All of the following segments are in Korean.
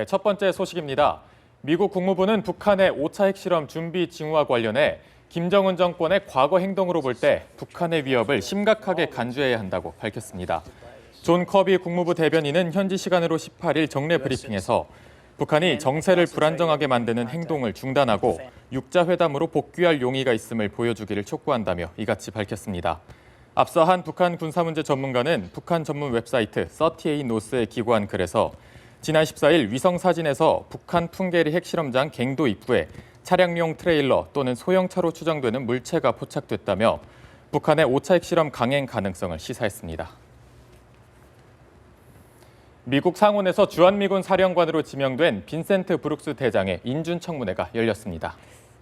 네, 첫 번째 소식입니다. 미국 국무부는 북한의 5차 핵실험 준비 징후와 관련해 김정은 정권의 과거 행동으로 볼 때 북한의 위협을 심각하게 간주해야 한다고 밝혔습니다. 존 커비 국무부 대변인은 현지 시간으로 18일 정례 브리핑에서 북한이 정세를 불안정하게 만드는 행동을 중단하고 육자회담으로 복귀할 용의가 있음을 보여주기를 촉구한다며 이같이 밝혔습니다. 앞서 한 북한 군사문제 전문가는 북한 전문 웹사이트 38노스에 기고한 글에서 지난 14일 위성 사진에서 북한 풍계리 핵실험장 갱도 입구에 차량용 트레일러 또는 소형차로 추정되는 물체가 포착됐다며 북한의 5차 핵실험 강행 가능성을 시사했습니다. 미국 상원에서 주한미군 사령관으로 지명된 빈센트 브룩스 대장의 인준 청문회가 열렸습니다.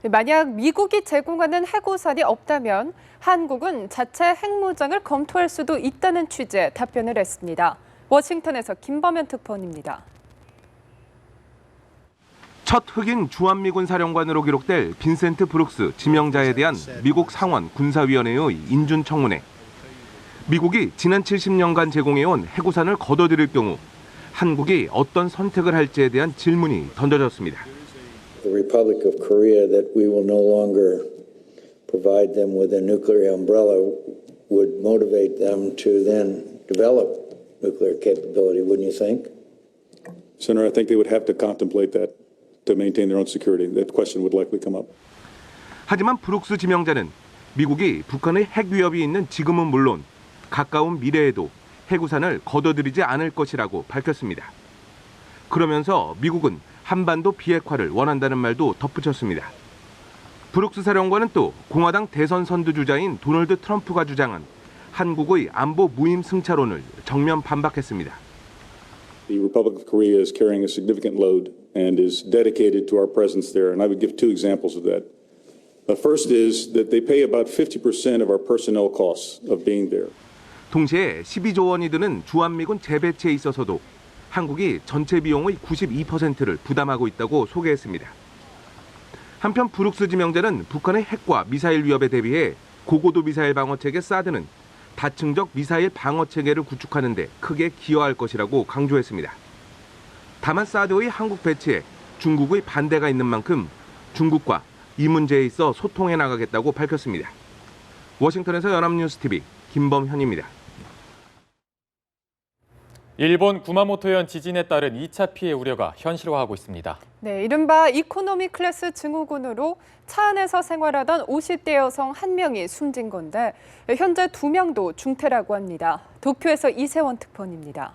만약 미국이 제공하는 핵우산이 없다면 한국은 자체 핵무장을 검토할 수도 있다는 취지의 답변을 했습니다. 워싱턴에서 김범현 특파원입니다. 첫 흑인 주한미군 사령관으로 기록될 빈센트 브룩스 지명자에 대한 미국 상원 군사위원회의 인준 청문회. 미국이 지난 70년간 제공해온 핵우산을 거둬들일 경우 한국이 어떤 선택을 할지에 대한 질문이 던져졌습니다. The Republic of Korea that we will no longer provide them with a nuclear umbrella would motivate them to then develop nuclear capability, wouldn't you think? Senator, I think they would have to contemplate that to maintain their own security. That question would likely come up. 하지만 브룩스 지명자는 미국이 북한의 핵 위협이 있는 지금은 물론 가까운 미래에도 핵우산을 거둬들이지 않을 것이라고 밝혔습니다. 그러면서 미국은 한반도 비핵화를 원한다는 말도 덧붙였습니다. 브룩스 사령관은 또 공화당 대선 선두주자인 도널드 트럼프가 주장한 한국의 안보 무임 승차론을 정면 반박했습니다. The Republic of Korea is carrying a significant load and is dedicated to our presence there. And I would give two examples of that. The first is that they pay about 50% of our personnel costs of being there. 동시에 12조 원이 드는 주한미군 재배치에 있어서도 한국이 전체 비용의 92%를 부담하고 있다고 소개했습니다. 한편 브룩스 지명자는 북한의 핵과 미사일 위협에 대비해 고고도 미사일 방어체계 사드는 다층적 미사일 방어체계를 구축하는 데 크게 기여할 것이라고 강조했습니다. 다만 사드의 한국 배치에 중국의 반대가 있는 만큼 중국과 이 문제에 있어 소통해 나가겠다고 밝혔습니다. 워싱턴에서 연합뉴스TV 김범현입니다. 일본 구마모토현 지진에 따른 2차 피해 우려가 현실화하고 있습니다. 네, 이른바 이코노미 클래스 증후군으로 차 안에서 생활하던 50대 여성 1명이 숨진 건데 현재 2명도 중태라고 합니다. 도쿄에서 이세원 특파원입니다.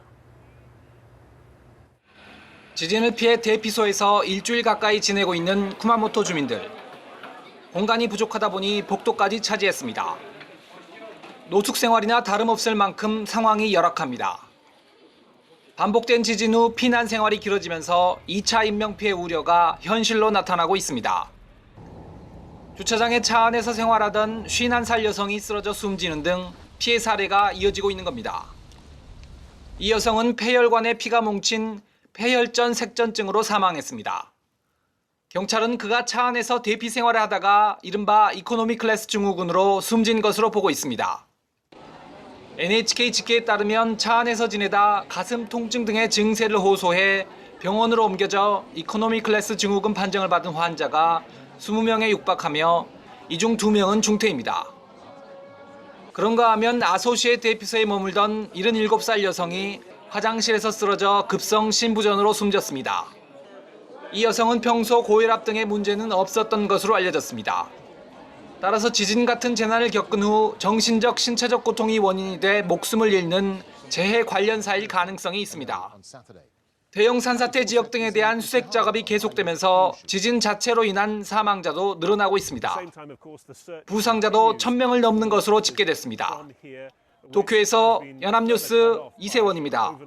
지진을 피해 대피소에서 일주일 가까이 지내고 있는 쿠마모토 주민들. 공간이 부족하다 보니 복도까지 차지했습니다. 노숙 생활이나 다름없을 만큼 상황이 열악합니다. 반복된 지진 후 피난 생활이 길어지면서 2차 인명피해 우려가 현실로 나타나고 있습니다. 주차장에 차 안에서 생활하던 51살 여성이 쓰러져 숨지는 등 피해 사례가 이어지고 있는 겁니다. 이 여성은 폐혈관에 피가 뭉친 폐혈전 색전증으로 사망했습니다. 경찰은 그가 차 안에서 대피 생활을 하다가 이른바 이코노미 클래스 증후군으로 숨진 것으로 보고 있습니다. NHK 집계에 따르면 차 안에서 지내다 가슴 통증 등의 증세를 호소해 병원으로 옮겨져 이코노미 클래스 증후군 판정을 받은 환자가 20명에 육박하며 이 중 2명은 중태입니다. 그런가 하면 아소시의 대피소에 머물던 77살 여성이 화장실에서 쓰러져 급성 심부전으로 숨졌습니다. 이 여성은 평소 고혈압 등의 문제는 없었던 것으로 알려졌습니다. 따라서 지진 같은 재난을 겪은 후 정신적, 신체적 고통이 원인이 돼 목숨을 잃는 재해 관련사일 가능성이 있습니다. 대형 산사태 지역 등에 대한 수색 작업이 계속되면서 지진 자체로 인한 사망자도 늘어나고 있습니다. 부상자도 1,000명을 넘는 것으로 집계됐습니다. 도쿄에서 연합뉴스 이세원입니다.